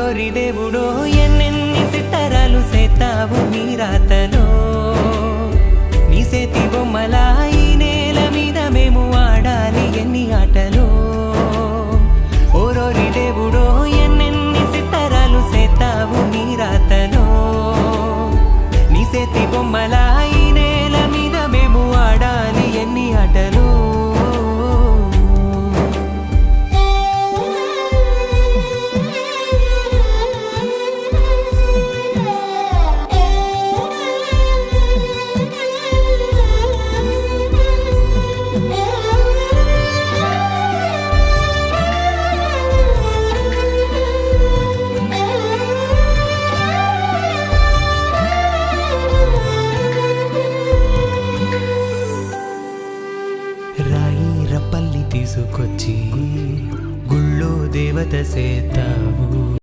ఓరోరి దేవుడో ఎన్నెన్ని సిత్తరాలు సేతావు నీ రాతలో నీ సేతి బొమ్మలా ఈ నేల మీద మేము ఆడాలి ఎన్ని ఆటలో ఓరోరి దేవుడో ఎన్నెన్ని సిత్తరాలు సేతావు నీ రాతలో నీ సేతి బొమ్మలా ఈ నేల మీద మేము ఆడాలి ఎన్ని ఆటలో రాయి రప్పల్ని తీసుకొచ్చి గుళ్ళో దేవత సేత